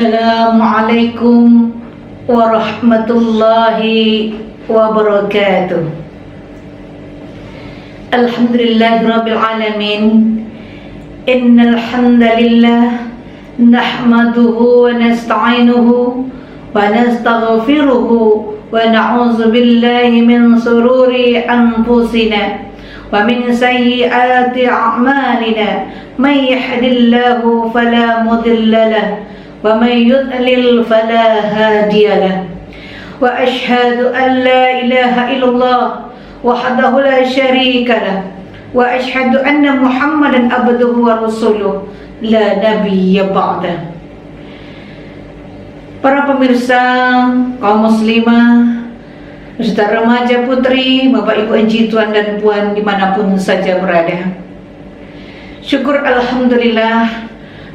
Assalamualaikum warahmatullahi wabarakatuh. Alhamdulillahirabbil alamin. Innal hamdalillah nahmaduhu wa nasta'inuhu wa nastaghfiruhu wa na'udzu billahi min shururi anfusina wa min sayyiati a'malina. May yahdihillahu fala mudilla lahu wa may yudlil fala hadiya lahu. Wa asyhadu an la ilaha illallah wahdahu la syarika lahu wa asyhadu anna Muhammadan abduhu wa rasuluh la nabiyya ba'dah. Para pemirsa, kaum muslimah, serta remaja putri, Bapak Ibu Haji Tuan dan Puan dimanapun saja berada, syukur alhamdulillah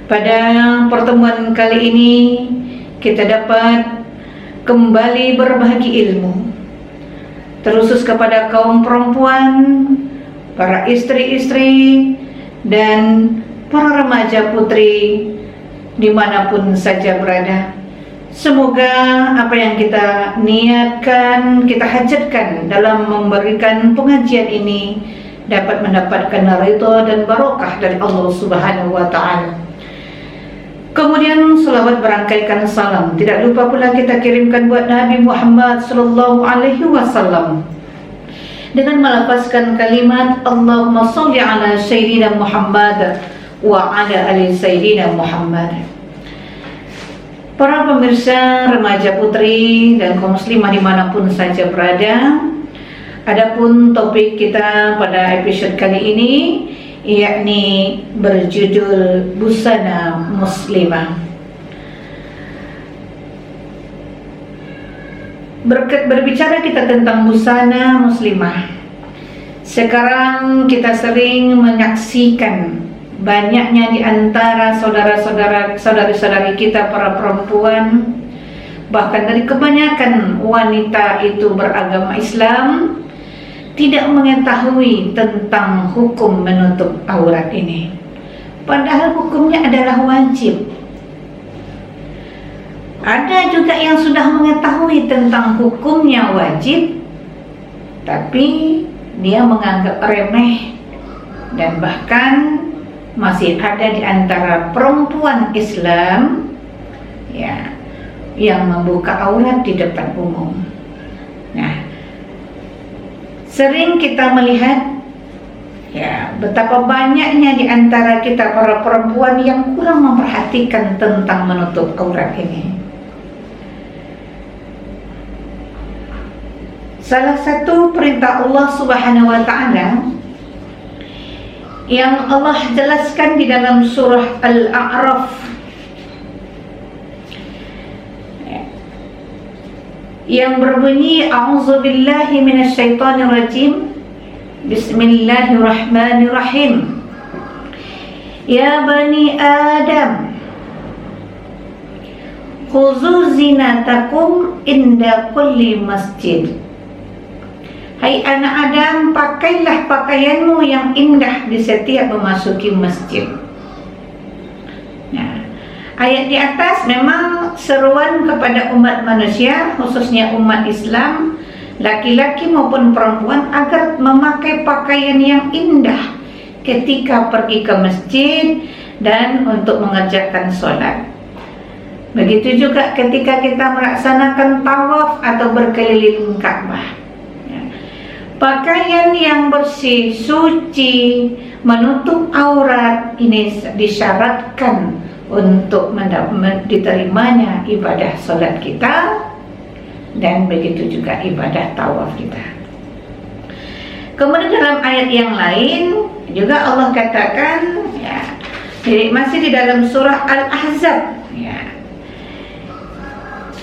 pada pertemuan kali ini kita dapat kembali berbagi ilmu, terkhusus kepada kaum perempuan, para istri-istri dan para remaja putri dimanapun saja berada. Semoga apa yang kita niatkan, kita hajatkan dalam memberikan pengajian ini dapat mendapatkan ridha dan barokah dari Allah Subhanahu wa Ta'ala. Kemudian selawat berangkaikan salam tidak lupa pula kita kirimkan buat Nabi Muhammad sallallahu alaihi wasallam dengan melafazkan kalimat Allahumma sholli ala sayyidina Muhammad wa ala ali sayyidina Muhammad. Para pemirsa, remaja putri dan kaum muslimah dimanapun saja berada, adapun topik kita pada episode kali ini yakni berjudul busana muslimah. Berbicara kita tentang busana muslimah, sekarang kita sering menyaksikan banyaknya di antara saudari-saudari kita para perempuan, bahkan dari kebanyakan wanita itu beragama Islam, tidak mengetahui tentang hukum menutup aurat ini. Padahal hukumnya adalah wajib. Ada juga yang sudah mengetahui tentang hukumnya wajib, tapi dia menganggap remeh, dan bahkan masih ada di antara perempuan Islam ya, yang membuka aurat di depan umum. Nah, sering kita melihat ya betapa banyaknya di antara kita para perempuan yang kurang memperhatikan tentang menutup aurat ini. Salah satu perintah Allah Subhanahu wa Ta'ala yang Allah jelaskan di dalam surah Al-A'raf yang berbunyi a'udzubillahi minasyaitonirrajim, bismillahirrahmanirrahim. Ya bani Adam, khuzu zinatakum inda kulli masjid. Hai anak Adam, pakailah pakaianmu yang indah di setiap memasuki masjid. Nah, ayat di atas memang seruan kepada umat manusia, khususnya umat Islam, laki-laki maupun perempuan, agar memakai pakaian yang indah ketika pergi ke masjid dan untuk mengerjakan sholat. Begitu juga ketika kita melaksanakan tawaf atau berkeliling Ka'bah. Pakaian yang bersih, suci, menutup aurat ini disyaratkan untuk diterimanya ibadah sholat kita, dan begitu juga ibadah tawaf kita. Kemudian dalam ayat yang lain juga Allah katakan ya, masih di dalam surah Al-Ahzab ya,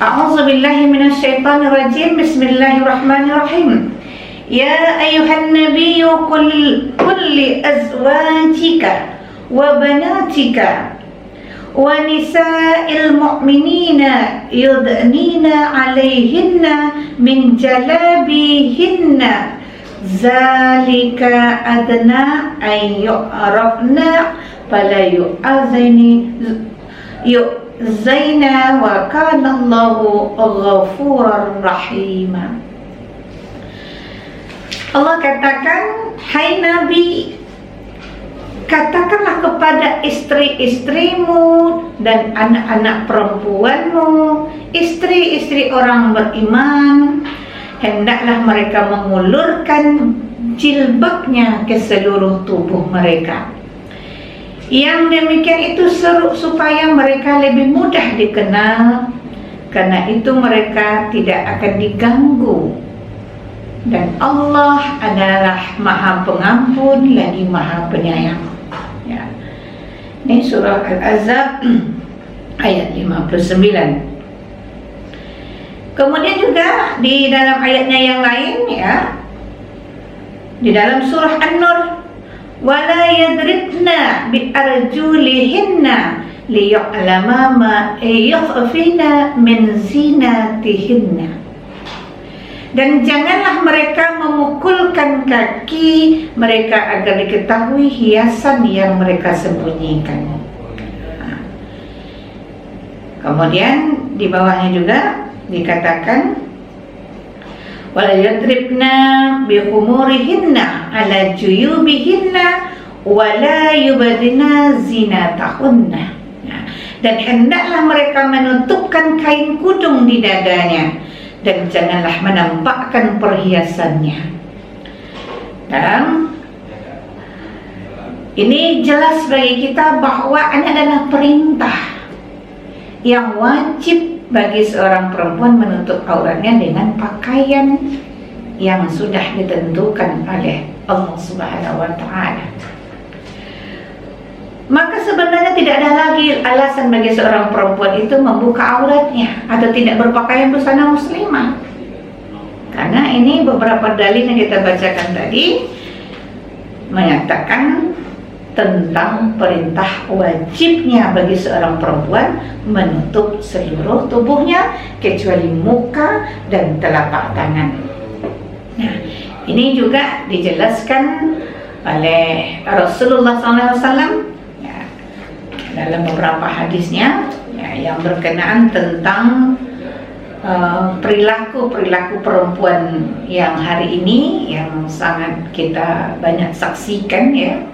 a'udzubillahi minasyaitonirrajim, bismillahirrahmanirrahim. Ya ayuhan nabiyyu qul li azwajika wa banatika wa nisa'il mu'minina yudnina 'alaihinna min jalabihinna zalika adna ay yu'rafna fala yu'azini zaina wa kana Allahu ghafurar rahima. Allah katakan, hai Nabi, katakanlah kepada istri-istrimu dan anak-anak perempuanmu, istri-istri orang beriman, hendaklah mereka mengulurkan jilbabnya ke seluruh tubuh mereka. Yang demikian itu supaya mereka lebih mudah dikenal, karena itu mereka tidak akan diganggu. Dan Allah adalah Maha Pengampun lagi Maha Penyayang. Ya. Ini surah Al-Ahzab ayat 59. Kemudian juga di dalam ayatnya yang lain, ya, di dalam surah An-Nur, wala yadribna bi arjulihinna liya'lama ma yakhfina min zinatihinna. Dan janganlah mereka memukulkan kaki mereka agar diketahui hiasan yang mereka sembunyikan. Kemudian di bawahnya juga dikatakan, wala yadribna bi khumurihinna ala juyubihinna wala yubdina zinatahunna. Dan hendaklah mereka menutupkan kain kudung di dadanya, dan janganlah menampakkan perhiasannya. Dan ini jelas bagi kita bahwa ini adalah perintah yang wajib bagi seorang perempuan menutup auratnya dengan pakaian yang sudah ditentukan oleh Allah Subhanahu wa Ta'ala. Maka sebenarnya tidak ada lagi alasan bagi seorang perempuan itu membuka auratnya atau tidak berpakaian busana muslimah. Karena ini beberapa dalil yang kita bacakan tadi menyatakan tentang perintah wajibnya bagi seorang perempuan menutup seluruh tubuhnya kecuali muka dan telapak tangan. Nah, ini juga dijelaskan oleh Rasulullah SAW dalam beberapa hadisnya, ya, yang berkenaan tentang perilaku perempuan yang hari ini yang sangat kita banyak saksikan, ya.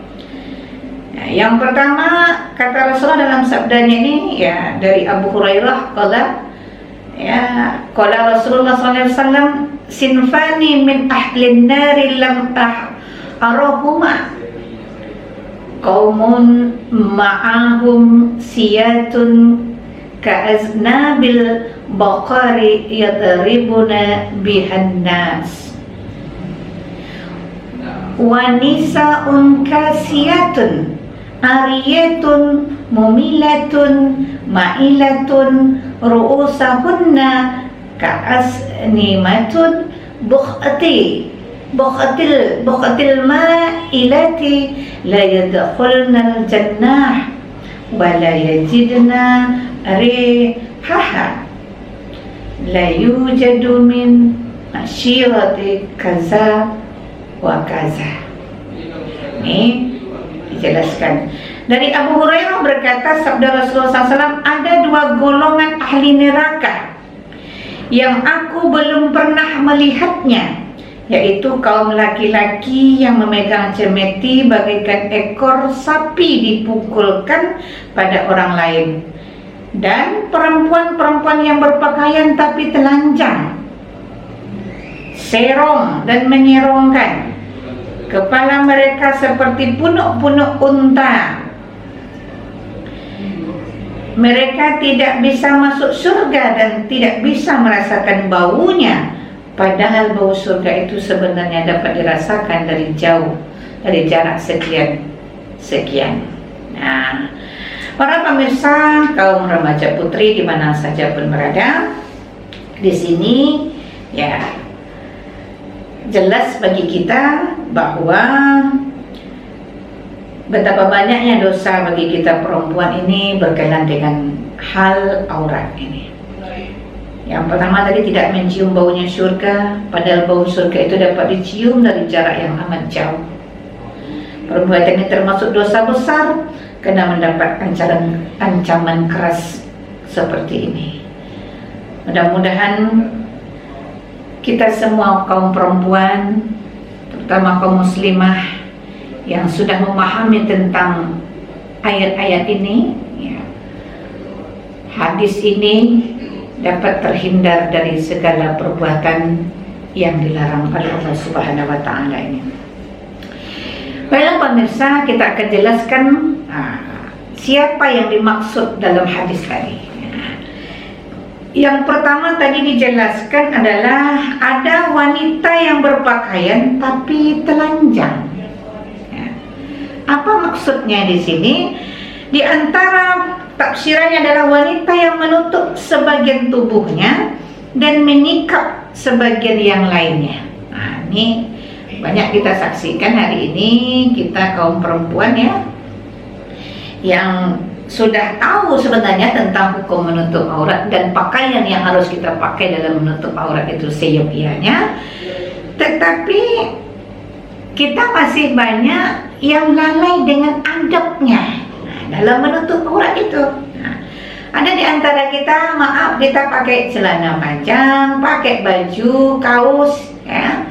Yang pertama kata Rasulullah dalam sabdanya ini, ya, dari Abu Hurairah qala, ya, qala Rasulullah SAW, sinfani min ahlin nari lam arahuma qaumun ma'ahum siyatun ka'aznabil baqari yadribuna bihan nas wa nisa'un kasiyatun ariyatun mumilatun ma'ilatun ru'usahunna ka'asnimatun bukhatil ma'ilati la yadkhulnal jannah wa la yajidna rihaha la yujadu min asyirati kaza wa kaza. Ini dijelaskan dari Abu Hurairah berkata, sabda Rasulullah SAW, ada dua golongan ahli neraka yang aku belum pernah melihatnya, yaitu kaum laki-laki yang memegang cemeti bagaikan ekor sapi dipukulkan pada orang lain, dan perempuan-perempuan yang berpakaian tapi telanjang, serong dan menyerongkan, kepala mereka seperti punuk-punuk unta. Mereka tidak bisa masuk surga dan tidak bisa merasakan baunya, padahal bau surga itu sebenarnya dapat dirasakan dari jauh, dari jarak sekian. Nah, para pemirsa kaum remaja putri di mana saja pun berada, di sini ya jelas bagi kita bahwa betapa banyaknya dosa bagi kita perempuan ini berkaitan dengan hal aurat ini. Yang pertama tadi, tidak mencium baunya surga, padahal bau surga itu dapat dicium dari jarak yang amat jauh. Perbuatan ini termasuk dosa besar karena mendapat ancaman keras seperti ini. Mudah-mudahan kita semua kaum perempuan, terutama kaum muslimah yang sudah memahami tentang ayat-ayat ini, ya, hadis ini dapat terhindar dari segala perbuatan yang dilarang oleh Allah Subhanahu wa Ta'ala ini. Baiklah pemirsa, kita akan jelaskan siapa yang dimaksud dalam hadis tadi. Yang pertama tadi dijelaskan adalah ada wanita yang berpakaian tapi telanjang. Apa maksudnya di sini? Di antara tafsirannya adalah wanita yang menutup sebagian tubuhnya dan menikap sebagian yang lainnya. Ini banyak kita saksikan hari ini, kita kaum perempuan ya, yang sudah tahu sebenarnya tentang hukum menutup aurat dan pakaian yang harus kita pakai dalam menutup aurat itu seyogianya, tetapi kita masih banyak yang lalai dengan adabnya dalam menutup aurat itu. Ada di antara kita, maaf, kita pakai celana panjang, pakai baju, kaos, ya,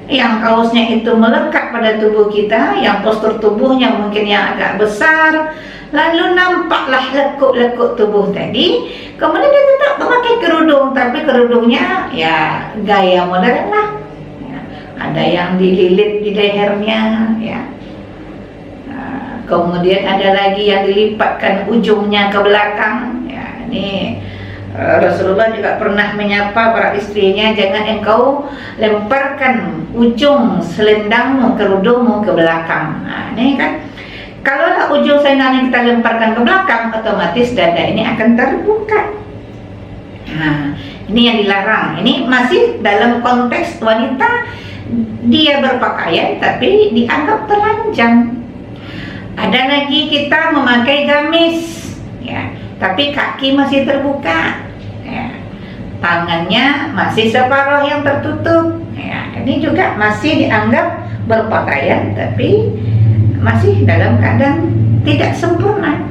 yang kaosnya itu melekat pada tubuh kita, yang postur tubuhnya mungkin yang agak besar, lalu nampaklah lekuk-lekuk tubuh tadi. Kemudian dia tetap memakai kerudung, tapi kerudungnya ya gaya modern lah, ya, ada yang dililit di lehernya, ya. Kemudian ada lagi yang dilipatkan ujungnya ke belakang, ya. Ini Rasulullah juga pernah menyapa para istrinya, jangan engkau lemparkan ujung selendangmu, kerudungmu ke belakang. Nah, ini kan, kalau ujung selendang kita lemparkan ke belakang, otomatis dada ini akan terbuka. Nah, ini yang dilarang. Ini masih dalam konteks wanita, dia berpakaian tapi dianggap telanjang. Ada lagi kita memakai gamis, ya, tapi kaki masih terbuka, ya. Tangannya masih separuh yang tertutup, ya. Ini juga masih dianggap berpakaian, tapi masih dalam keadaan tidak sempurna.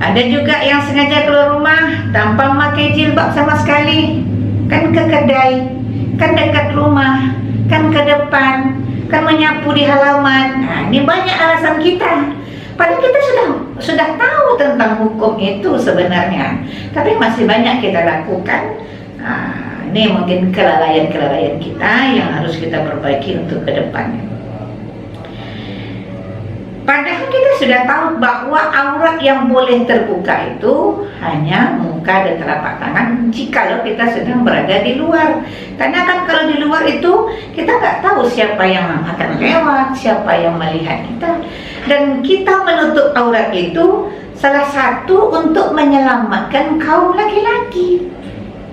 Ada juga yang sengaja keluar rumah tanpa memakai jilbab sama sekali, kan ke kedai, kan dekat rumah, kan ke depan, kan menyapu di halaman. Nah, ini banyak alasan kita. Padahal kita sudah tahu tentang hukum itu sebenarnya, tapi masih banyak kita lakukan. Nah, ini mungkin kelalaian-kelalaian kita yang harus kita perbaiki untuk ke depannya. Padahal kita sudah tahu bahwa aurat yang boleh terbuka itu hanya muka dan telapak tangan jikalau kita sedang berada di luar. Karena kan kalau di luar itu kita nggak tahu siapa yang akan lewat, siapa yang melihat kita. Dan kita menutup aurat itu salah satu untuk menyelamatkan kaum laki-laki.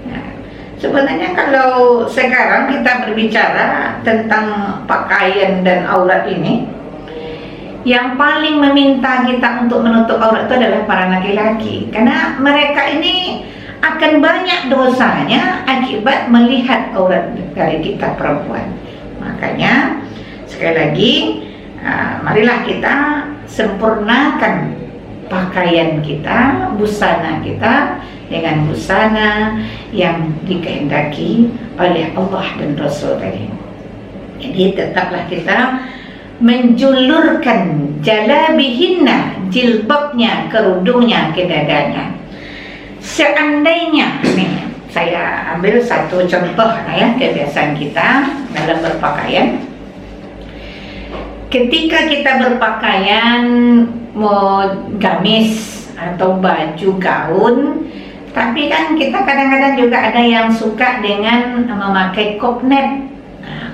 Nah, sebenarnya kalau sekarang kita berbicara tentang pakaian dan aurat ini, yang paling meminta kita untuk menutup aurat itu adalah para laki-laki, karena mereka ini akan banyak dosanya akibat melihat aurat dari kita perempuan. Makanya sekali lagi, marilah kita sempurnakan pakaian kita, busana kita dengan busana yang dikehendaki oleh Allah dan Rasul tadi. Jadi tetaplah kita menjulurkan jalabihinna, jilbabnya, kerudungnya ke dadanya. Seandainya, nih saya ambil satu contoh ya, kebiasaan kita dalam berpakaian. Ketika kita berpakaian mau gamis atau baju gaun, tapi kan kita kadang-kadang juga ada yang suka dengan memakai kopnet.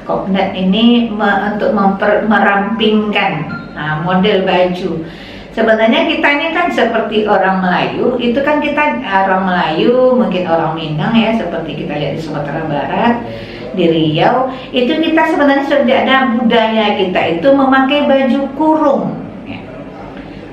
Kopnet ini untuk merampingkan model baju. Sebenarnya kita ini kan seperti orang Melayu, itu kan kita orang Melayu, mungkin orang Minang ya, seperti kita lihat di Sumatera Barat, di Riau, itu kita sebenarnya sudah ada budaya kita itu memakai baju kurung.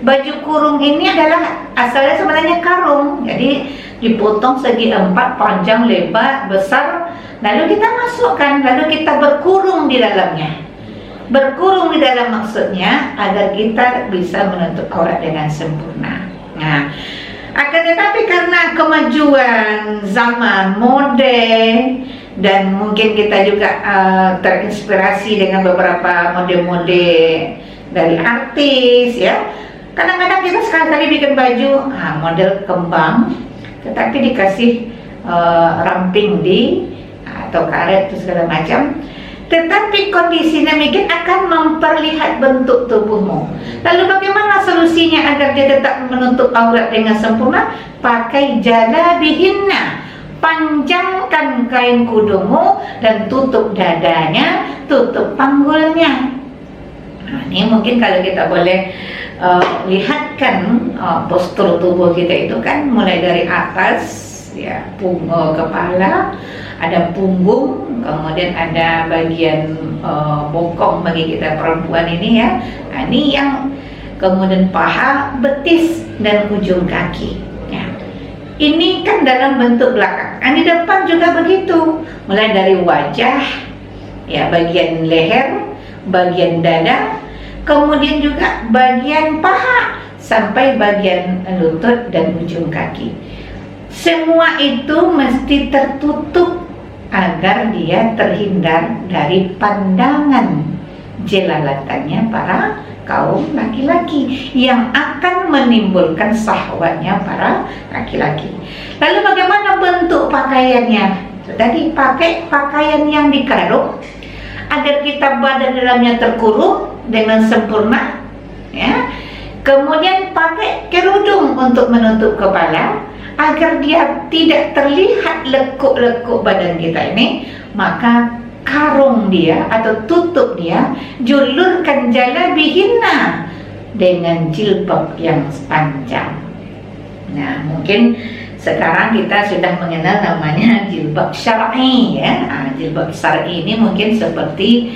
Baju kurung ini adalah asalnya sebenarnya karung, jadi dipotong segi 4, panjang, lebar, besar, lalu kita masukkan, lalu kita berkurung di dalamnya. Berkurung di dalam maksudnya agar kita bisa menutup aurat dengan sempurna. Nah, Akan tetapi karena kemajuan zaman modern dan mungkin kita juga terinspirasi dengan beberapa mode-mode dari artis ya. Kadang-kadang kita sekali-kali bikin baju model kembang, tetapi dikasih ramping di atau karet itu segala macam. Tetapi kondisi demikian akan memperlihat bentuk tubuhmu. Lalu bagaimana solusinya agar dia tetap menutup aurat dengan sempurna? Pakai jalabihinna. Panjangkan kain kudungmu dan tutup dadanya, tutup panggulnya. Nah, ini mungkin kalau kita boleh lihatkan postur tubuh kita itu kan mulai dari atas ya, kepala, ada punggung, kemudian ada bagian bokong bagi kita perempuan ini ya. Nah, ini yang kemudian paha, betis dan ujung kaki. Ya. Ini kan dalam bentuk belakang. Di depan juga begitu, mulai dari wajah, ya bagian leher, bagian dada, kemudian juga bagian paha sampai bagian lutut dan ujung kaki. Semua itu mesti tertutup agar dia terhindar dari pandangan jelalatannya para kaum laki-laki yang akan menimbulkan syahwatnya para laki-laki. Lalu bagaimana bentuk pakaiannya? Tadi pakai pakaian yang dikarung agar kita badan dalamnya terkurung dengan sempurna ya. Kemudian pakai kerudung untuk menutup kepala agar dia tidak terlihat lekuk-lekuk badan kita ini, maka karung dia atau tutup dia, julurkan jalabihinna dengan jilbab yang panjang. Nah, mungkin sekarang kita sudah mengenal namanya jilbab syar'i ya. Jilbab syar'i ini mungkin seperti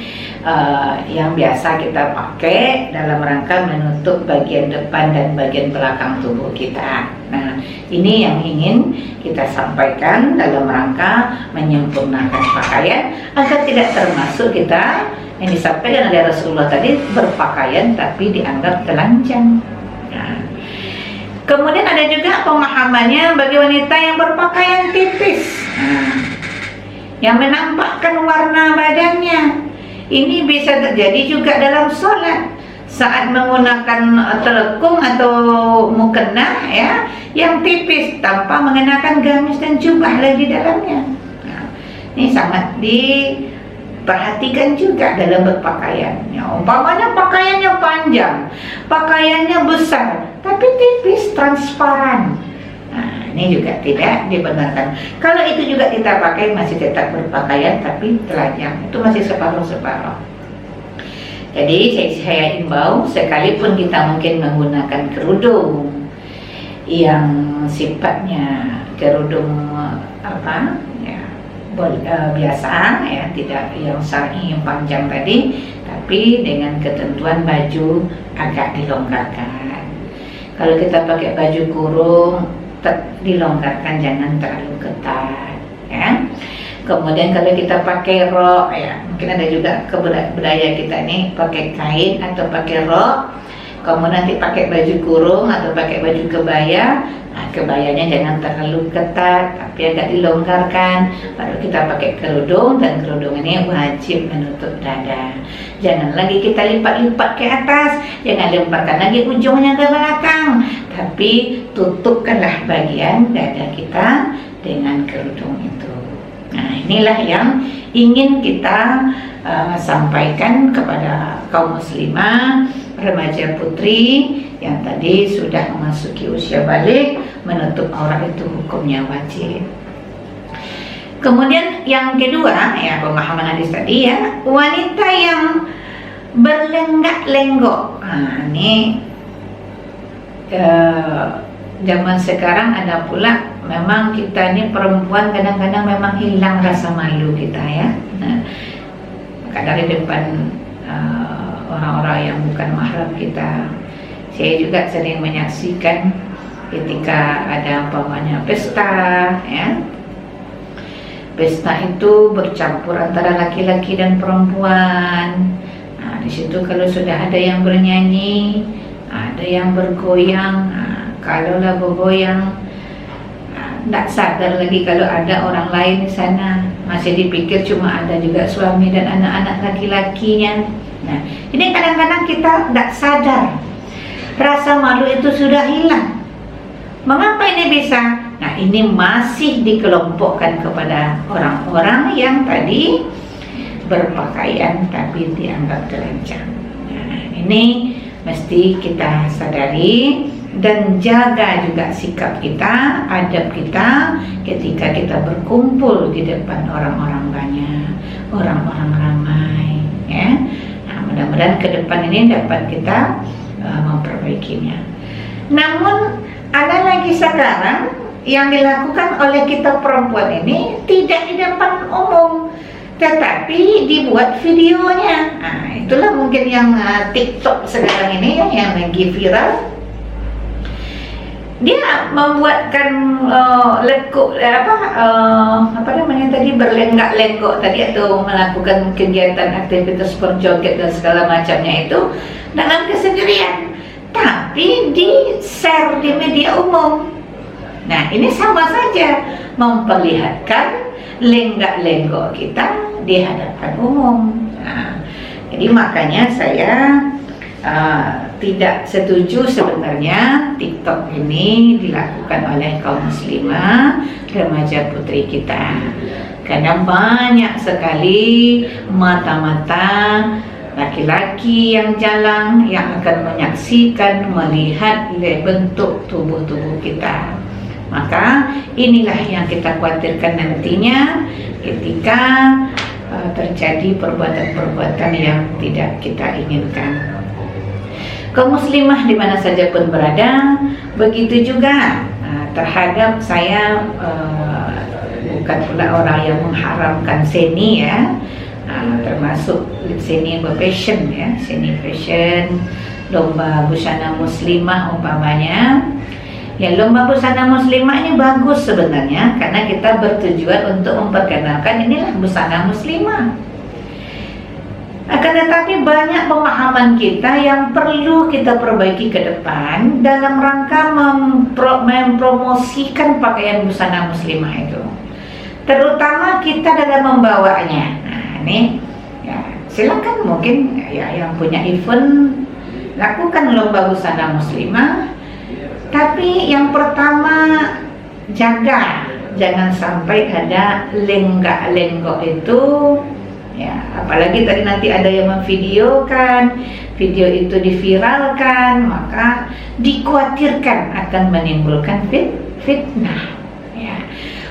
yang biasa kita pakai dalam rangka menutup bagian depan dan bagian belakang tubuh kita. Nah, ini yang ingin kita sampaikan dalam rangka menyempurnakan pakaian agar tidak termasuk kita yang disampaikan oleh Rasulullah tadi berpakaian tapi dianggap telanjang. Nah, kemudian ada juga pemahamannya bagi wanita yang berpakaian tipis, yang menampakkan warna badannya. Ini bisa terjadi juga dalam sholat saat menggunakan telekung atau mukena ya, yang tipis tanpa mengenakan gamis dan jubah lagi di dalamnya. Nah, ini sangat diperhatikan juga dalam berpakaian. Ya, umpamanya pakaiannya panjang, pakaiannya besar, tapi tipis, transparan. Nah, ini juga tidak dibenarkan. Kalau itu juga kita pakai masih tetap berpakaian tapi telanjang, itu masih separuh-separuh. Jadi saya imbau, sekalipun kita mungkin menggunakan kerudung yang sifatnya kerudung biasa ya, tidak yang syar'i yang panjang tadi, tapi dengan ketentuan baju agak dilonggarkan. Kalau kita pakai baju kurung dilonggarkan, jangan terlalu ketat ya. Kemudian kalau kita pakai rok ya, mungkin ada juga budaya kita nih pakai kain atau pakai rok, kemudian nanti pakai baju kurung atau pakai baju kebaya. Nah, kebayanya jangan terlalu ketat tapi agak dilonggarkan. Baru kita pakai kerudung, dan kerudung ini wajib menutup dada. Jangan lagi kita lipat-lipat ke atas, jangan lemparkan lagi ujungnya ke belakang, tapi tutupkanlah bagian dada kita dengan kerudung itu. Nah, inilah yang ingin kita sampaikan kepada kaum muslimah, remaja putri yang tadi sudah memasuki usia balik. Menutup aurat itu hukumnya wajib. Kemudian yang kedua ya, pemahaman hadis tadi ya, wanita yang berlenggak-lenggok. Nah, ini zaman sekarang ada pula, memang kita ini perempuan kadang-kadang memang hilang rasa malu kita ya. Nah, maka dari depan orang-orang yang bukan mahram kita, saya juga sering menyaksikan ketika ada umpamanya pesta ya. Pesta itu bercampur antara laki-laki dan perempuan. Nah, di situ kalau sudah ada yang bernyanyi, ada yang bergoyang, Kalaulah bobo yang tak sadar lagi kalau ada orang lain di sana, masih dipikir cuma ada juga suami dan anak-anak laki-lakinya. Nah, jadi kadang-kadang kita tak sadar, rasa malu itu sudah hilang. Mengapa ini bisa? Nah, ini masih dikelompokkan kepada orang-orang yang tadi berpakaian tapi dianggap telanjang. Nah, ini mesti kita sadari dan jaga juga sikap kita, adab kita ketika kita berkumpul di depan orang-orang banyak, orang-orang ramai, ya. Nah, mudah-mudahan ke depan ini dapat kita memperbaikinya. Namun ada lagi sekarang yang dilakukan oleh kita perempuan ini tidak di depan umum, tetapi dibuat videonya. Nah, itulah mungkin yang TikTok sekarang ini yang lagi viral. Dia membuatkan lekuk apa namanya tadi, berlenggak-lenggok tadi, atau melakukan kegiatan aktivitas berjoget dan segala macamnya itu dalam kesendirian, tapi di share di media umum. Nah, ini sama saja memperlihatkan lenggak-lenggok kita di hadapan umum. Nah, jadi makanya saya tidak setuju sebenarnya TikTok ini dilakukan oleh kaum muslimah, remaja putri kita, karena banyak sekali mata-mata laki-laki yang jalan yang akan menyaksikan, melihat bentuk tubuh-tubuh kita. Maka inilah yang kita khawatirkan nantinya ketika terjadi perbuatan-perbuatan yang tidak kita inginkan. Kaum muslimah di mana saja pun berada, begitu juga terhadap saya, bukan pula orang yang mengharamkan seni, ya, termasuk seni berfashion, ya, seni fashion, lomba busana muslimah umpamanya. Ya, lomba busana muslimah ini bagus sebenarnya karena kita bertujuan untuk memperkenalkan inilah busana muslimah. Akan tetapi banyak pemahaman kita yang perlu kita perbaiki ke depan dalam rangka mempromosikan pakaian busana muslimah itu, terutama kita dalam membawanya. Nah, ini ya, silakan mungkin ya yang punya event lakukan lomba busana muslimah, tapi yang pertama jaga jangan sampai ada lenggak-lenggok itu. Ya, apalagi tadi nanti ada yang memvideokan, video itu diviralkan, maka dikhawatirkan akan menimbulkan fitnah. Ya.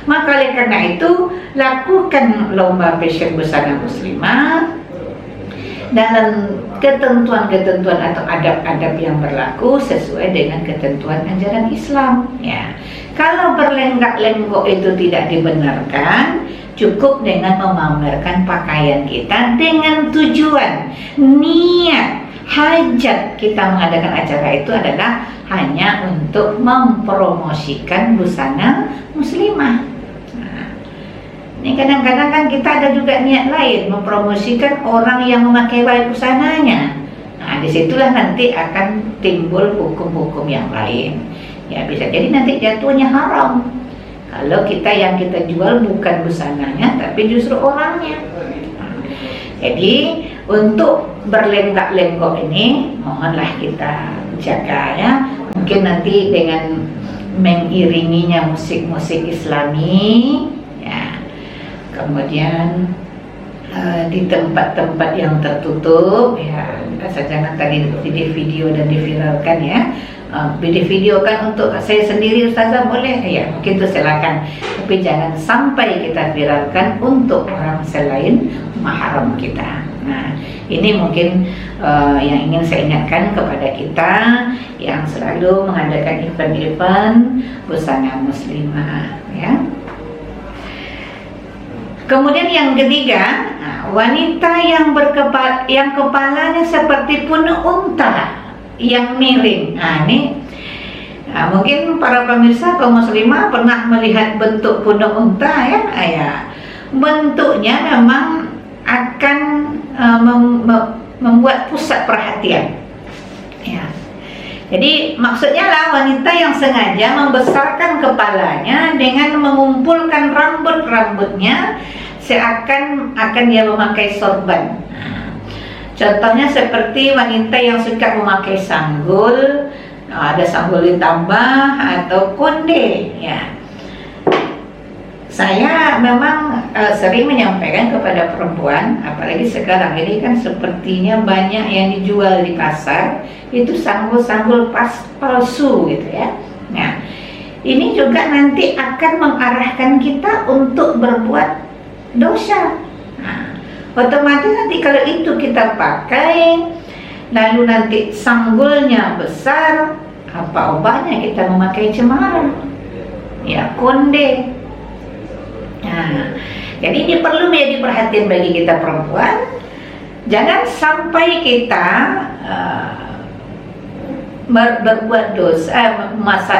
Maka oleh karena itu lakukan lomba fashion busana muslimah dalam ketentuan-ketentuan atau adab-adab yang berlaku sesuai dengan ketentuan ajaran Islam. Ya. Kalau berlenggak-lenggok itu tidak dibenarkan, cukup dengan memamerkan pakaian kita dengan tujuan, niat, hajat kita mengadakan acara itu adalah hanya untuk mempromosikan busana muslimah. Nah, ini kadang-kadang kan kita ada juga niat lain, mempromosikan orang yang memakai busananya. Nah, disitulah nanti akan timbul hukum-hukum yang lain. Ya, bisa jadi nanti jatuhnya haram. Kalau yang kita jual bukan busananya, tapi justru orangnya. Jadi untuk berlenggak-lenggok ini mohonlah kita jaga, ya. Mungkin nanti dengan mengiringinya musik-musik Islami, ya. Kemudian di tempat-tempat yang tertutup, ya. Jangan tadi di video dan diviralkan, ya. Videokan untuk saya sendiri ustazah boleh, ya mungkin itu silakan, tapi jangan sampai kita viralkan untuk orang selain mahram kita. Nah, ini mungkin yang ingin saya ingatkan kepada kita yang selalu mengadakan event-event busana muslimah, ya. Kemudian yang ketiga, wanita yang kepalanya seperti punuk unta yang miring. Nah, ini mungkin para pemirsa kaum muslimah pernah melihat bentuk punuk unta, ya. Bentuknya memang akan membuat pusat perhatian, ya. Jadi maksudnya lah wanita yang sengaja membesarkan kepalanya dengan mengumpulkan rambut-rambutnya seakan dia memakai sorban. Contohnya seperti wanita yang suka memakai sanggul, ada sanggul ditambah atau konde ya. Saya memang sering menyampaikan kepada perempuan, apalagi sekarang ini kan sepertinya banyak yang dijual di pasar itu sanggul-sanggul palsu gitu ya. Nah, ini juga nanti akan mengarahkan kita untuk berbuat dosa. Nah, otomatis nanti kalau itu kita pakai, lalu nanti sanggulnya besar, apa ubahnya kita memakai cemara? Ya, konde. Nah, jadi ini perlu menjadi perhatian bagi kita perempuan. Jangan sampai kita berbuat dosa,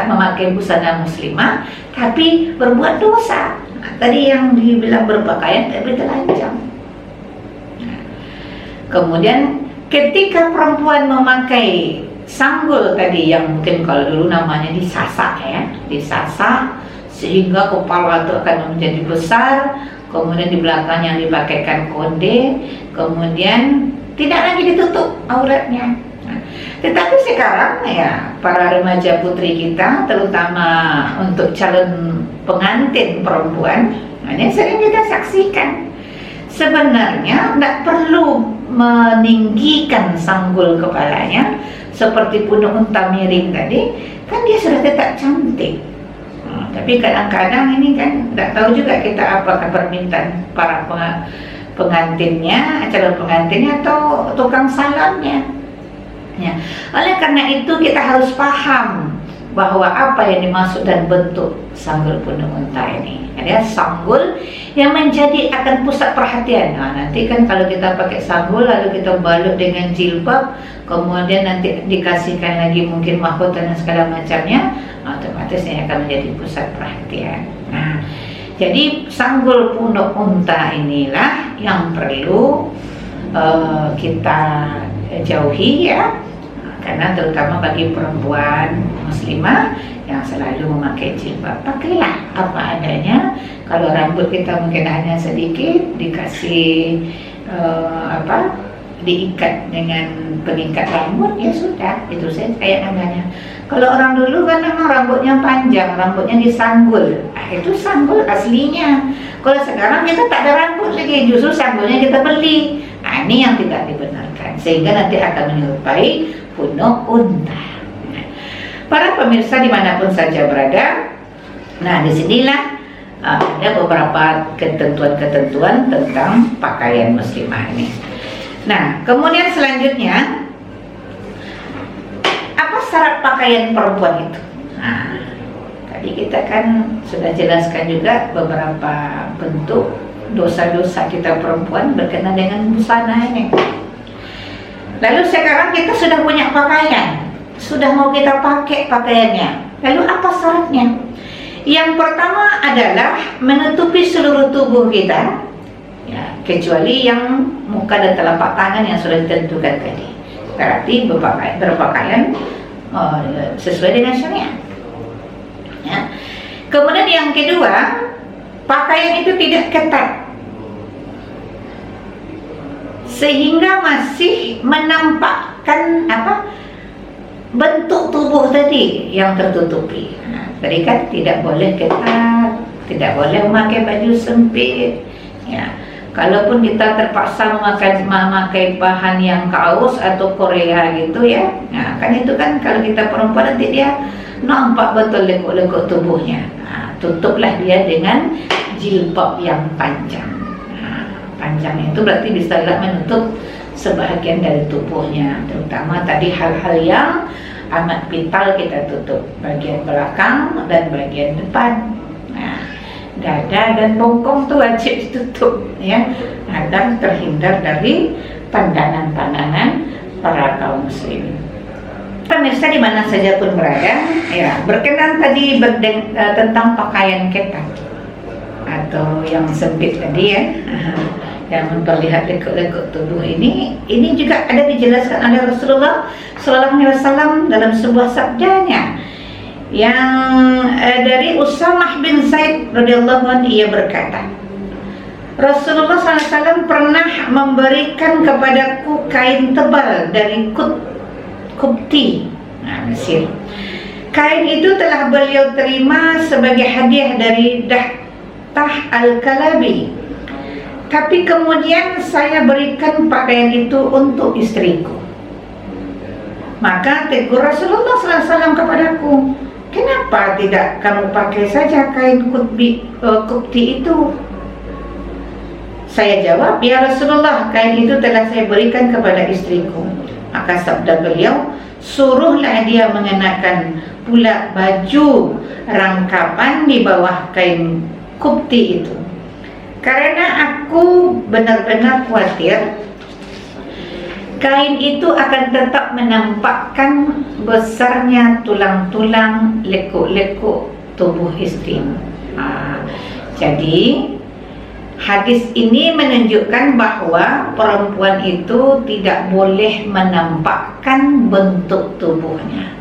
memakai busana muslimah, tapi berbuat dosa. Nah, tadi yang dibilang berpakaian tapi telanjang. Nah, kemudian ketika perempuan memakai sanggul tadi yang mungkin kalau dulu namanya disasak ya, disasak sehingga kepala itu akan menjadi besar, kemudian di belakangnya dipakaikan konde, kemudian tidak lagi ditutup auratnya. Nah, tetapi sekarang ya para remaja putri kita, terutama untuk calon pengantin perempuan, ini sering kita saksikan. Sebenarnya tidak perlu meninggikan sanggul kepalanya seperti punuk unta miring tadi, kan dia sudah tetap cantik. Tapi kadang-kadang ini kan tidak tahu juga kita apakah permintaan para pengantinnya, calon pengantinnya atau tukang salonnya. Ya. Oleh karena itu kita harus paham bahwa apa yang dimaksud dan bentuk sanggul punuk unta ini. Ada sanggul yang menjadi akan pusat perhatian. Nah, nanti kan kalau kita pakai sanggul lalu kita balut dengan jilbab, kemudian nanti dikasihkan lagi mungkin mahkota dan segala macamnya, otomatis ini akan menjadi pusat perhatian. Nah, jadi sanggul punuk unta inilah yang perlu kita jauhi ya, karena terutama bagi perempuan muslimah yang selalu memakai jilbab, pakailah apa adanya. Kalau rambut kita mungkin hanya sedikit, dikasih diikat dengan pengikat rambut, ya sudah, itu saja kayak adanya. Kalau orang dulu kan memang rambutnya panjang, rambutnya disanggul, itu sanggul aslinya. Kalau sekarang kita tak ada rambut lagi, justru sanggulnya kita beli. Nah, ini yang tidak dibenarkan, sehingga nanti akan menyerupai punuk unta. Nah, para pemirsa dimanapun saja berada, nah disinilah ada beberapa ketentuan-ketentuan tentang pakaian muslimah ini. Nah, kemudian selanjutnya, apa syarat pakaian perempuan itu? Nah, tadi kita kan sudah jelaskan juga beberapa bentuk dosa-dosa kita perempuan berkenaan dengan busana ini. Lalu sekarang kita sudah punya pakaian, sudah mau kita pakai pakaiannya. Lalu apa syaratnya? Yang pertama adalah menutupi seluruh tubuh kita, ya, kecuali yang muka dan telapak tangan yang sudah ditentukan tadi. Berarti berpakaian sesuai dengan syariat. Ya. Kemudian yang kedua, pakaian itu tidak ketat, sehingga masih menampakkan bentuk tubuh tadi yang tertutupi. Nah, tadi kan tidak boleh ketat, tidak boleh memakai baju sempit. Ya, kalaupun kita terpaksa memakai bahan yang kaos atau Korea gitu ya, nah kan itu kan kalau kita perempuan nanti dia nampak betul lekuk-lekuk tubuhnya. Nah, tutuplah dia dengan jilbab yang panjang. Nah, panjang itu berarti bisa menutup sebahagian dari tubuhnya, terutama tadi hal-hal yang amat vital kita tutup, bagian belakang dan bagian depan. Nah, dada dan bokong tuh wajib ditutup ya, agar terhindar dari pandangan-pandangan para kaum muslimin. Pemirsa di mana saja pun berada, ya, berkenan tadi tentang pakaian ketat atau yang sempit tadi ya. yang memperlihat lekuk-lekuk tubuh ini juga ada dijelaskan oleh Rasulullah Sallallahu Alaihi Wasallam dalam sebuah sabdanya yang dari Usamah bin Zaid radhiyallahu anhu. Ia berkata, Rasulullah SAW pernah memberikan kepadaku kain tebal dari Kupti, Mesir. Kain itu telah beliau terima sebagai hadiah dari Dahtah Al-Kalabi. Tapi kemudian saya berikan pakaian itu untuk istriku. Maka tegur Rasulullah SAW kepadaku, kenapa tidak kamu pakai saja kain Kupti itu? Saya jawab, ya Rasulullah, kain itu telah saya berikan kepada istriku. Maka sabda beliau, suruhlah dia mengenakan pula baju rangkapan di bawah kain Kupti itu. Karena aku benar-benar khawatir kain itu akan tetap menampakkan besarnya tulang-tulang lekuk-lekuk tubuh istrimu. Jadi hadis ini menunjukkan bahwa perempuan itu tidak boleh menampakkan bentuk tubuhnya,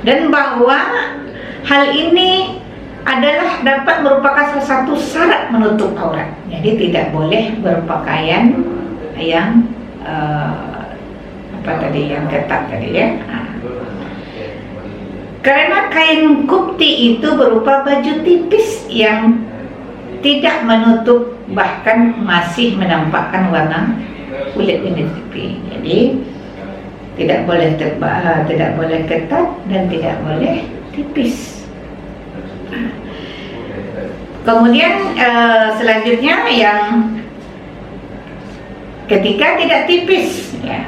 dan bahwa hal ini adalah dapat merupakan salah satu syarat menutup aurat. Jadi tidak boleh berpakaian yang yang ketat tadi ya. Karena kain Kupti itu berupa baju tipis yang tidak menutup, bahkan masih menampakkan warna kulit ini tipis. Jadi tidak boleh tebal, tidak boleh ketat, dan tidak boleh tipis. Kemudian selanjutnya yang ketika tidak tipis, ya,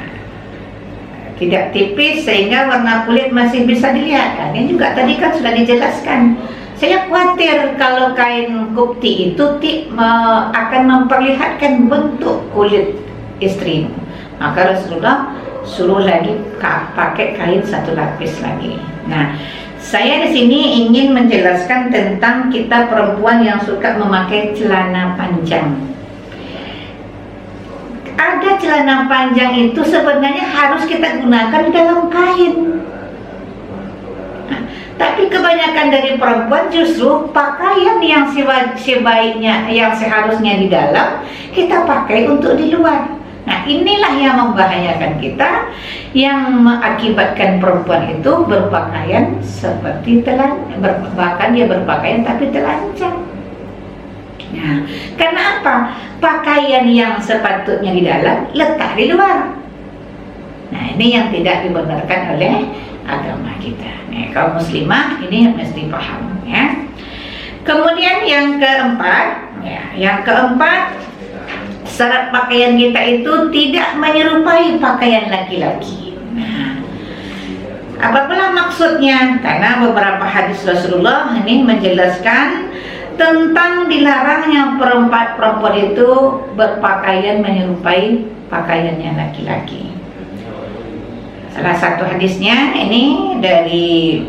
tidak tipis sehingga warna kulit masih bisa dilihat. Ini juga tadi kan sudah dijelaskan. Saya khawatir kalau kain Kupti itu akan memperlihatkan bentuk kulit istrimu. Maka Rasulullah suruh lagi pakai kain satu lapis lagi. Nah, saya di sini ingin menjelaskan tentang kita perempuan yang suka memakai celana panjang. Ada celana panjang itu sebenarnya harus kita gunakan dalam kain. Tapi kebanyakan dari perempuan justru pakaian yang sebaiknya, yang seharusnya di dalam, kita pakai untuk di luar. Nah, inilah yang membahayakan kita, yang mengakibatkan perempuan itu berpakaian seperti bahkan dia berpakaian tapi telanjang. Nah, karena apa? Pakaian yang sepatutnya di dalam letak di luar. Nah, ini yang tidak dibenarkan oleh agama kita. Nih, kaum muslimah ini mesti paham ya. Kemudian yang keempat, syarat pakaian kita itu tidak menyerupai pakaian laki-laki. Nah, apalah maksudnya? Karena beberapa hadis Rasulullah ini menjelaskan tentang dilarangnya perempuan itu berpakaian menyerupai pakaiannya laki-laki. Salah satu hadisnya ini dari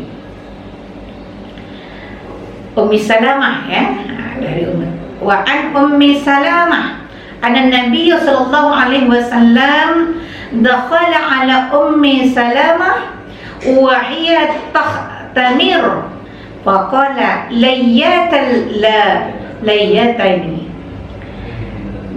Ummi Salamah ya, dari Ummi Salamah anna Nabi sallallahu alaihi wasallam dakhala ala Ummi Salamah wa hiya tahtamir faqala layyataini.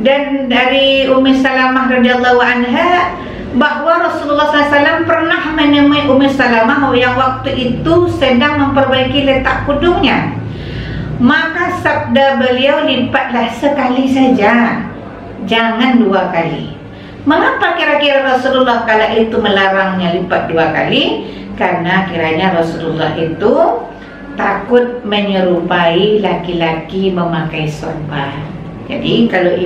Dan dari Ummi Salamah radhiyallahu anha bahwa Rasulullah SAW pernah menemui Ummi Salamah yang waktu itu sedang memperbaiki letak kudungnya. Maka sabda beliau, lipatlah sekali saja, jangan dua kali. Mengapa kira-kira Rasulullah kala itu melarangnya lipat dua kali? Karena kiranya Rasulullah itu takut menyerupai laki-laki memakai sorban. Jadi kalau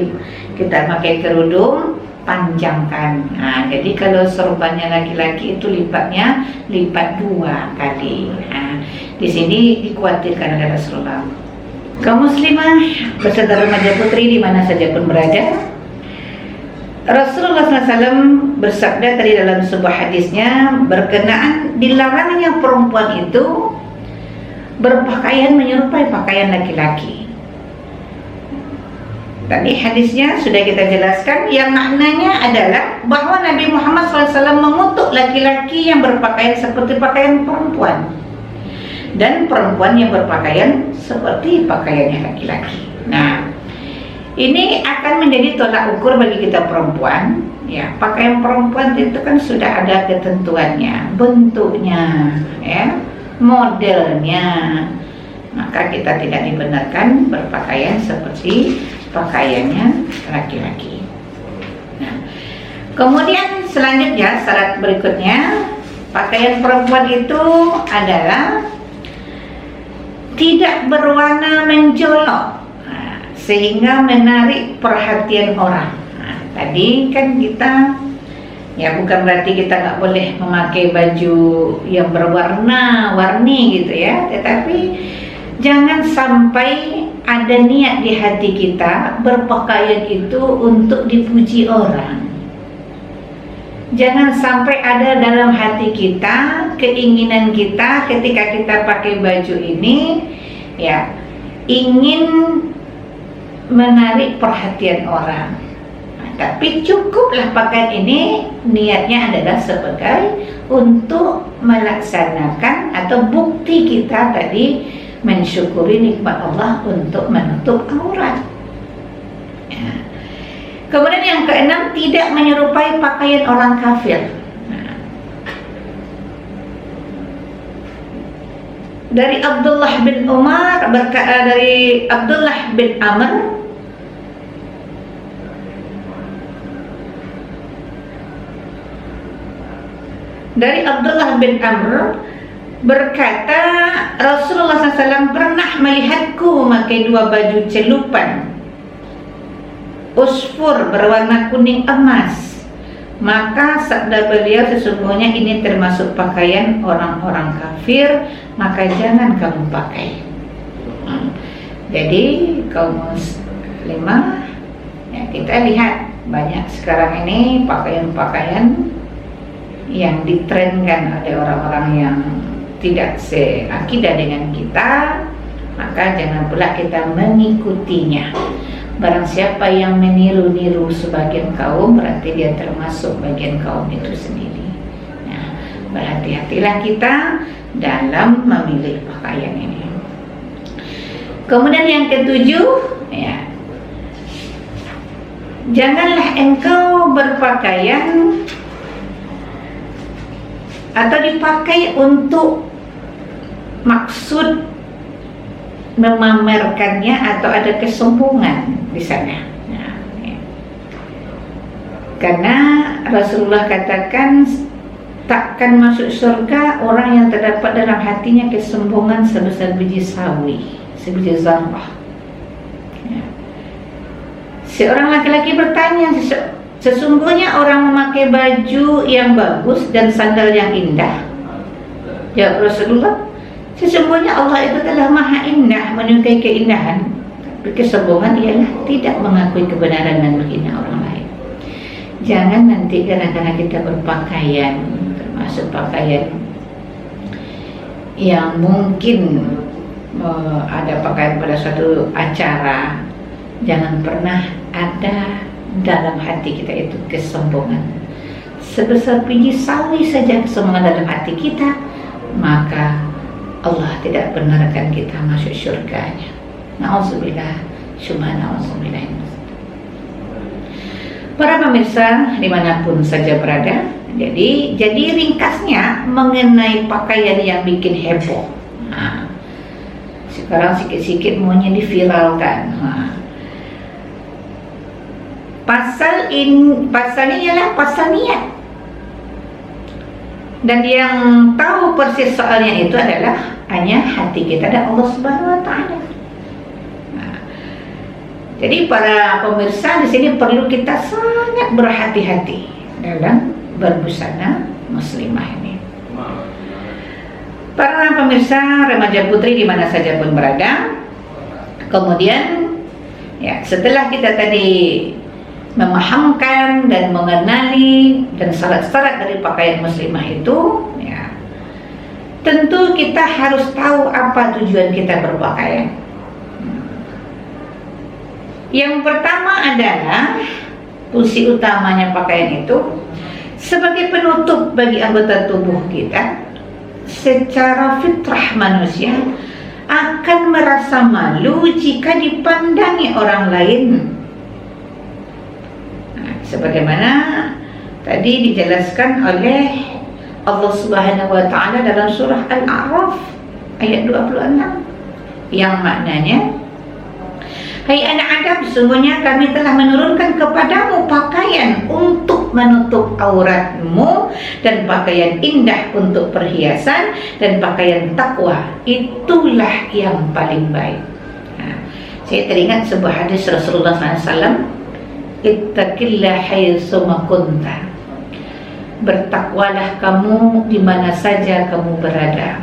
kita pakai kerudung, panjangkan. Nah, jadi kalau sorbannya laki-laki itu lipat dua kali. Nah, di sini dikhawatirkan oleh Rasulullah. Kaum muslimah beserta remaja putri di mana saja pun berada, Rasulullah SAW bersabda tadi dalam sebuah hadisnya berkenaan dilarangnya perempuan itu berpakaian menyerupai pakaian laki-laki. tadi hadisnya sudah kita jelaskan, yang maknanya adalah bahwa Nabi Muhammad SAW mengutuk laki-laki yang berpakaian seperti pakaian perempuan dan perempuan yang berpakaian seperti pakaiannya laki-laki. Nah, ini akan menjadi tolak ukur bagi kita perempuan. Ya, pakaian perempuan itu kan sudah ada ketentuannya, bentuknya, ya, modelnya. Maka kita tidak dibenarkan berpakaian seperti pakaiannya laki-laki. Nah, kemudian selanjutnya syarat berikutnya, pakaian perempuan itu adalah tidak berwarna mencolok sehingga menarik perhatian orang. Nah, tadi kan kita, ya bukan berarti kita nggak boleh memakai baju yang berwarna-warni gitu ya, tetapi jangan sampai ada niat di hati kita berpakaian itu untuk dipuji orang. Jangan sampai ada dalam hati kita keinginan kita ketika kita pakai baju ini, ya, ingin menarik perhatian orang. Nah, tapi cukuplah pakaian ini niatnya adalah sebagai untuk melaksanakan atau bukti kita tadi mensyukuri nikmat Allah untuk menutup aurat. Ya. Kemudian yang keenam, tidak menyerupai pakaian orang kafir. Nah, dari Abdullah bin Umar dari Abdullah bin Amr, dari Abdullah bin Amr berkata, Rasulullah SAW pernah melihatku memakai dua baju celupan usfur berwarna kuning emas. Maka sabda beliau, sesungguhnya ini termasuk pakaian orang-orang kafir, maka jangan kamu pakai. Jadi kaum muslimah, ya, kita lihat banyak sekarang ini pakaian-pakaian yang ditrenkan oleh orang-orang yang tidak seakidah dengan kita, maka jangan pula kita mengikutinya. Barang siapa yang meniru-niru sebagian kaum, berarti dia termasuk bagian kaum itu sendiri. Nah, berhati-hatilah kita dalam memilih pakaian ini. Kemudian yang ketujuh, ya, janganlah engkau berpakaian atau dipakai untuk maksud memamerkannya atau ada kesombongan di sana. Nah, ya. Karena Rasulullah katakan takkan masuk surga orang yang terdapat dalam hatinya kesombongan sebesar biji sawi, sebiji zarrah. Ya. Seorang laki-laki bertanya, sesungguhnya orang memakai baju yang bagus dan sandal yang indah. Ya Rasulullah, sesungguhnya Allah itu telah maha indah, menyukai keindahan. Tapi kesombongan ialah tidak mengakui kebenaran dan menghina orang lain. Jangan nanti karena kita berpakaian, termasuk pakaian yang mungkin ada pakaian pada suatu acara, jangan pernah ada dalam hati kita itu kesombongan. Sebesar biji sawi saja kesombongan dalam hati kita, maka Allah tidak benarkan kita masuk syurganya. Na'udzubillah, syumma na'udzubillah. Para pemirsa dimanapun saja berada, jadi ringkasnya mengenai pakaian yang bikin heboh. Nah, sekarang sikit-sikit maunya diviralkan. Nah, pasalnya ialah pasal niat. Dan yang tahu persis soalnya itu adalah hanya hati kita dan Allah Subhanahu wa taala. Nah, jadi para pemirsa di sini perlu kita sangat berhati-hati dalam berbusana muslimah ini. Para pemirsa remaja putri di mana saja pun berada. Kemudian ya, setelah kita tadi memahamkan dan mengenali dan syarat-syarat dari pakaian muslimah itu, ya, tentu kita harus tahu apa tujuan kita berpakaian. Yang pertama adalah fungsi utamanya pakaian itu sebagai penutup bagi anggota tubuh kita. Secara fitrah manusia akan merasa malu jika dipandangi orang lain. Sebagaimana tadi dijelaskan oleh Allah Subhanahu wa taala dalam surah Al-A'raf ayat 26 yang maknanya, hai anak Adam, sesungguhnya kami telah menurunkan kepadamu pakaian untuk menutup auratmu dan pakaian indah untuk perhiasan dan pakaian takwa, itulah yang paling baik. Saya teringat sebuah hadis Rasulullah SAW, ittaqillah haitsuma kunta, bertakwalah kamu di mana saja kamu berada.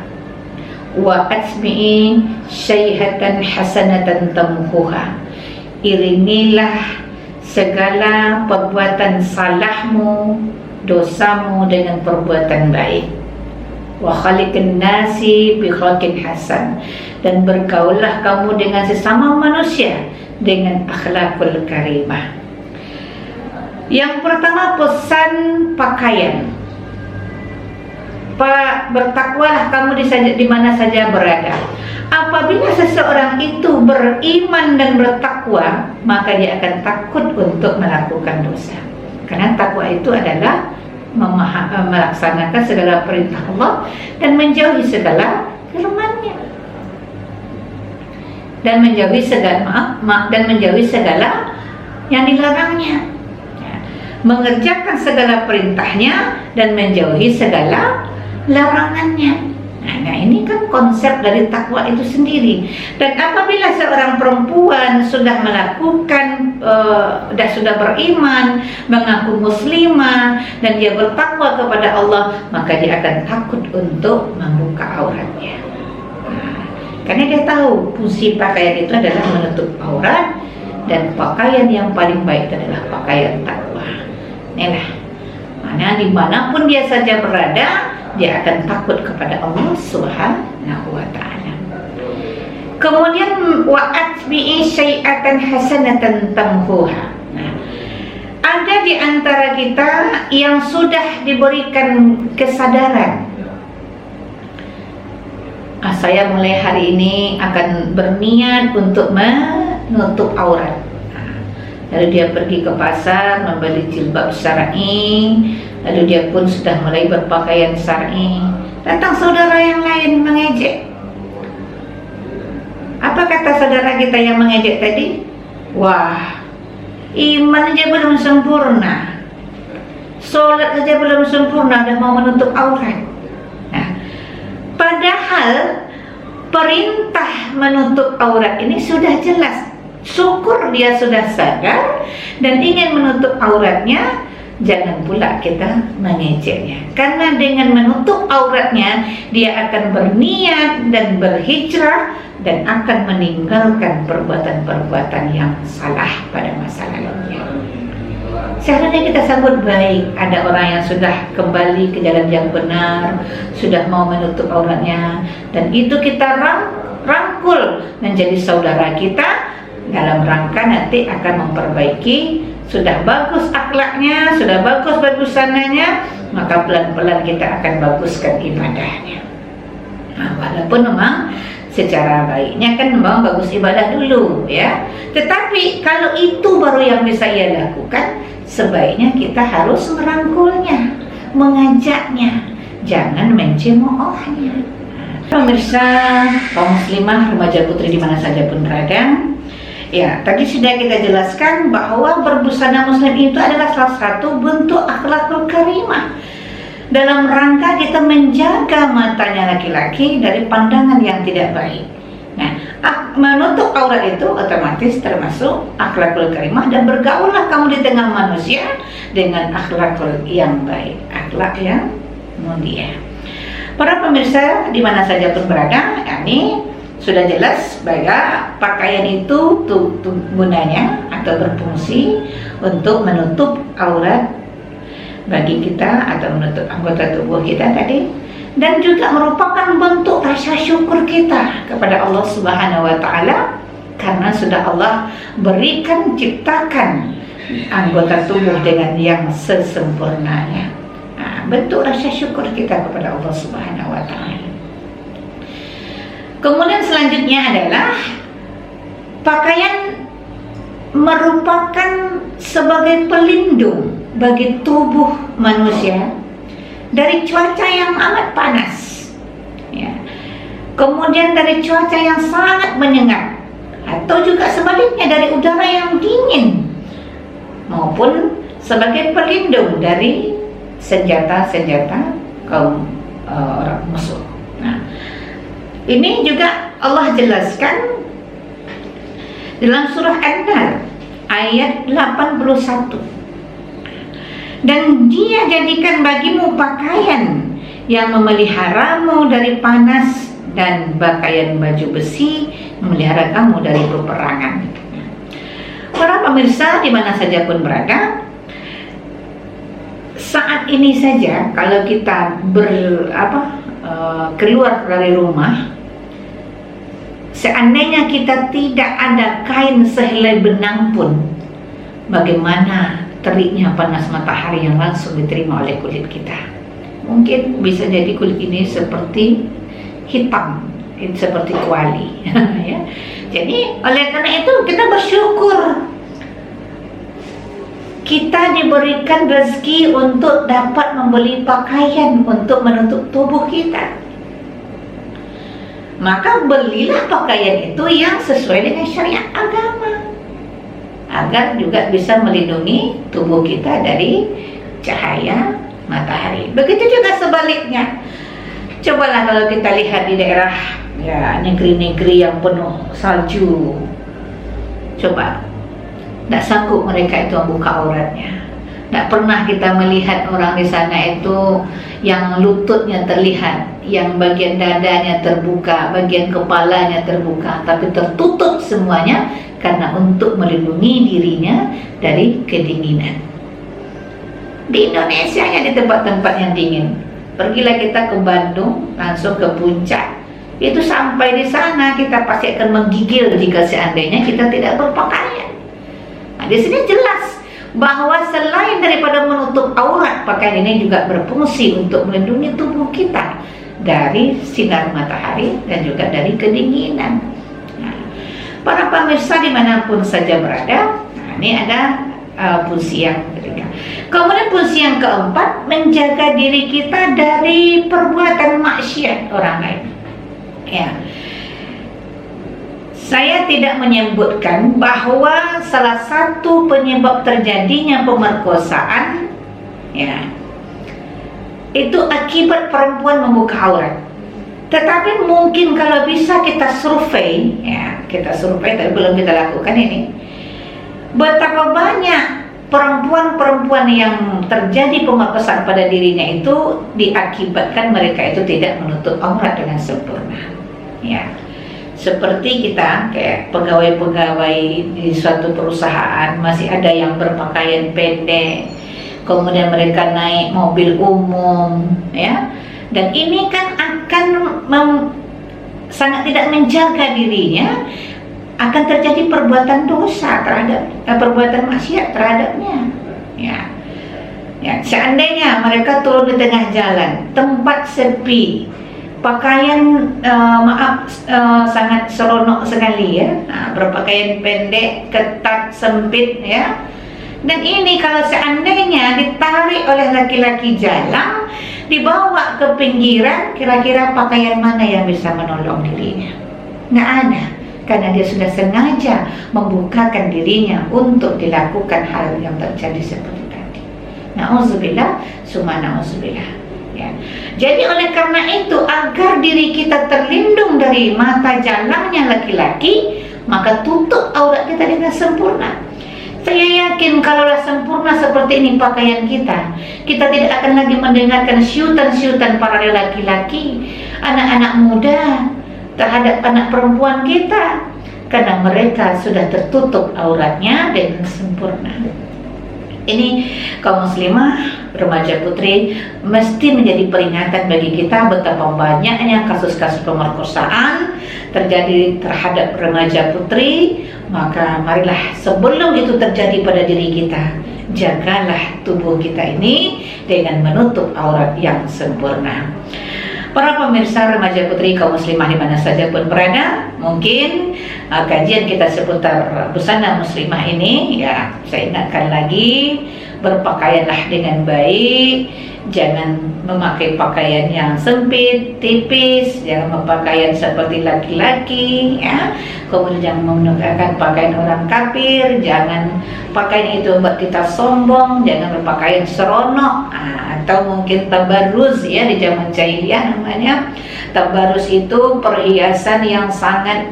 Wa atmi'i syai'atan hasanatan tamhuha, iringilah segala perbuatan salahmu, dosamu dengan perbuatan baik. Wa khaliqin nasi bi khuluqin hasan, dan bergaullah kamu dengan sesama manusia dengan akhlakul karimah. Yang pertama, pesan pakaian. Bertakwalah kamu di mana saja berada. Apabila seseorang itu beriman dan bertakwa, maka dia akan takut untuk melakukan dosa. Karena takwa itu adalah melaksanakan segala perintah Allah dan menjauhi segala firman-Nya, dan menjauhi segala yang dilarangnya, mengerjakan segala perintahnya dan menjauhi segala larangannya. Nah, ini kan konsep dari takwa itu sendiri. Dan apabila seorang perempuan sudah melakukan, sudah beriman, mengaku muslimah, dan dia bertakwa kepada Allah, maka dia akan takut untuk membuka auratnya. Karena dia tahu fungsi pakaian itu adalah menutup aurat, dan pakaian yang paling baik adalah pakaian takwa. Inilah mana dimanapun dia saja berada, dia akan takut kepada Allah Subhanahu wa ta'ala. Kemudian wa atbi'i syai'atan hasanatan tamhuha. Nah, ada di antara kita yang sudah diberikan kesadaran, saya mulai hari ini akan berniat untuk menutup aurat. Lalu dia pergi ke pasar membeli jilbab syar'i, lalu dia pun sudah mulai berpakaian syar'i. Datang saudara yang lain mengejek. Apa kata saudara kita yang mengejek tadi? Wah, iman aja belum sempurna, sholat saja belum sempurna, udah mau menutup aurat. Nah, padahal perintah menutup aurat ini sudah jelas. Syukur dia sudah sadar dan ingin menutup auratnya. Jangan pula kita mengejeknya, karena dengan menutup auratnya dia akan berniat dan berhijrah dan akan meninggalkan perbuatan-perbuatan yang salah pada masa lalunya. Seharusnya kita sambut baik ada orang yang sudah kembali ke jalan yang benar, sudah mau menutup auratnya, dan itu kita rangkul menjadi saudara kita dalam rangka nanti akan memperbaiki. Sudah bagus akhlaknya, sudah bagus busananya, maka pelan-pelan kita akan baguskan ibadahnya. Nah, walaupun memang secara baiknya kan memang bagus ibadah dulu ya, tetapi kalau itu baru yang bisa ia lakukan, sebaiknya kita harus merangkulnya, mengajaknya, jangan mencemoohnya. Pemirsa kaum muslimah, remaja putri di mana saja pun berada, ya, tadi sudah kita jelaskan bahwa berbusana muslim itu adalah salah satu bentuk akhlakul karimah dalam rangka kita menjaga matanya laki-laki dari pandangan yang tidak baik. Nah, menutup aurat itu otomatis termasuk akhlakul karimah, dan bergaullah kamu di tengah manusia dengan akhlakul yang baik, akhlak yang mulia. Para pemirsa di mana saja pun berada, ini sudah jelas bahwa pakaian itu gunanya atau berfungsi untuk menutup aurat bagi kita atau menutup anggota tubuh kita tadi, dan juga merupakan bentuk rasa syukur kita kepada Allah Subhanahu wa ta'ala karena sudah Allah berikan, ciptakan anggota tubuh dengan yang sesempurnanya. Bentuk rasa syukur kita kepada Allah Subhanahu wa Ta'ala. Kemudian selanjutnya adalah pakaian merupakan sebagai pelindung bagi tubuh manusia dari cuaca yang amat panas, ya. Kemudian dari cuaca yang sangat menyengat, atau juga sebaliknya dari udara yang dingin, maupun sebagai pelindung dari senjata-senjata kaum orang musuh. Nah, ini juga Allah jelaskan dalam surah An-Nahl ayat 81. Dan Dia jadikan bagimu pakaian yang memeliharamu dari panas, dan pakaian baju besi memelihara kamu dari peperangan. Para pemirsa di mana saja pun berada, saat ini saja kalau kita keluar dari rumah, seandainya kita tidak ada kain sehelai benang pun, bagaimana teriknya panas matahari yang langsung diterima oleh kulit kita. Mungkin bisa jadi kulit ini seperti hitam, seperti kuali. Ya. Jadi oleh karena itu kita bersyukur kita diberikan rezeki untuk dapat membeli pakaian untuk menutup tubuh kita. Maka belilah pakaian itu yang sesuai dengan syariat agama, agar juga bisa melindungi tubuh kita dari cahaya matahari. Begitu juga sebaliknya. Cobalah kalau kita lihat di daerah, ya, negeri-negeri yang penuh salju, coba, tidak sanggup mereka itu membuka auratnya. Tidak pernah kita melihat orang di sana itu yang lututnya terlihat, yang bagian dadanya terbuka, bagian kepalanya terbuka, tapi tertutup semuanya karena untuk melindungi dirinya dari kedinginan. Di Indonesia ya, di tempat-tempat yang dingin, pergilah kita ke Bandung, langsung ke puncak, itu sampai di sana kita pasti akan menggigil jika seandainya kita tidak berpakaian. Nah, di sini jelas bahwa selain daripada menutup aurat, pakaian ini juga berfungsi untuk melindungi tubuh kita dari sinar matahari dan juga dari kedinginan. Nah, para pemirsa dimanapun saja berada, nah, ini ada fungsi yang ketiga. Kemudian fungsi yang keempat, menjaga diri kita dari perbuatan maksiat orang lain. Ya, saya tidak menyebutkan bahwa salah satu penyebab terjadinya pemerkosaan, ya, itu akibat perempuan membuka aurat. Tetapi mungkin kalau bisa kita survei, ya, kita survei, tapi belum kita lakukan ini, betapa banyak perempuan-perempuan yang terjadi pemerkosaan pada dirinya itu diakibatkan mereka itu tidak menutup aurat dengan sempurna. Ya, seperti kita kayak pegawai-pegawai di suatu perusahaan, masih ada yang berpakaian pendek, kemudian mereka naik mobil umum, ya, dan ini kan akan sangat tidak menjaga dirinya, akan terjadi perbuatan dosa terhadap perbuatan maksiat terhadapnya. Ya, ya, seandainya mereka turun di tengah jalan, tempat sepi, pakaian sangat seronok sekali, ya, berpakaian pendek, ketat, sempit, ya. Dan ini kalau seandainya ditarik oleh laki-laki jalan, dibawa ke pinggiran, kira-kira pakaian mana yang bisa menolong dirinya? Nggak ada. Karena dia sudah sengaja membukakan dirinya untuk dilakukan hal yang terjadi seperti tadi. Na'udzubillah, summa na'udzubillah. Ya. Jadi oleh karena itu, agar diri kita terlindung dari mata jalannya laki-laki, maka tutup aurat kita dengan sempurna. Saya yakin kalaulah sempurna seperti ini pakaian kita, kita tidak akan lagi mendengarkan syutan-syutan para laki-laki, anak-anak muda terhadap anak perempuan kita, karena mereka sudah tertutup auratnya dengan sempurna. Ini kaum muslimah, remaja putri mesti menjadi peringatan bagi kita betapa banyaknya kasus-kasus pemerkosaan terjadi terhadap remaja putri. Maka marilah sebelum itu terjadi pada diri kita, jagalah tubuh kita ini dengan menutup aurat yang sempurna. Para pemirsa remaja putri kaum muslimah di mana saja pun berada, mungkin kajian kita seputar busana muslimah ini, ya saya ingatkan lagi, berpakaianlah dengan baik, jangan memakai pakaian yang sempit, tipis, jangan berpakaian seperti laki-laki, ya. Kemudian jangan menggunakan pakaian orang kafir, jangan pakaian itu buat kita sombong, jangan berpakaian seronok, atau mungkin tabarruz, ya, di zaman jahiliyah namanya. Tabarruz itu perhiasan yang sangat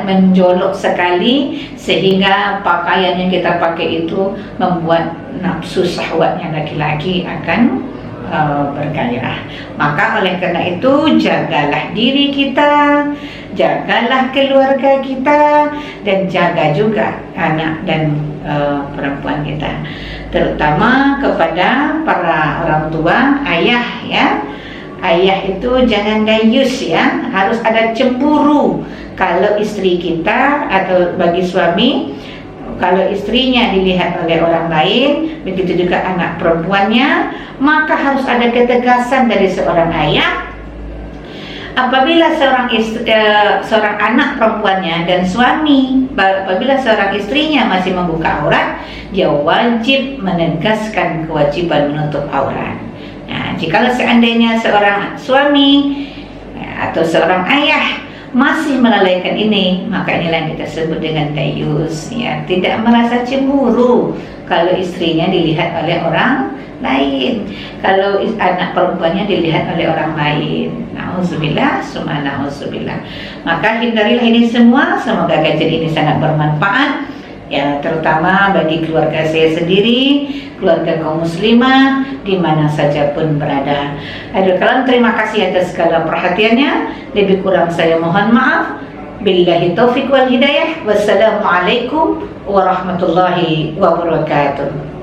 menjolok sekali, sehingga pakaian yang kita pakai itu membuat nafsu syahwatnya laki-laki akan bergairah. Maka oleh karena itu, jagalah diri kita, jagalah keluarga kita, dan jaga juga anak dan perempuan kita, terutama kepada para orang tua, ayah, ya. Ayah itu jangan dayus, ya, harus ada cemburu kalau istri kita, atau bagi suami, kalau istrinya dilihat oleh orang lain, begitu juga anak perempuannya, maka harus ada ketegasan dari seorang ayah. Apabila seorang anak perempuannya dan suami, apabila seorang istrinya masih membuka aurat, dia wajib menegaskan kewajiban menutup aurat. Nah, jikalau seandainya seorang suami atau seorang ayah masih melalaikan ini, maka inilah yang kita sebut dengan dayus, ya, tidak merasa cemburu kalau istrinya dilihat oleh orang lain, kalau anak perempuannya dilihat oleh orang lain. Nauzubillah, summa nauzubillah. Maka hindarilah ini semua. Semoga kajian ini sangat bermanfaat, ya, terutama bagi keluarga saya sendiri, keluarga kaum muslimah di mana saja pun berada. Akhirul kalam, terima kasih atas segala perhatiannya. Lebih kurang saya mohon maaf. Billahi taufiq wal hidayah. Wassalamualaikum warahmatullahi wabarakatuh.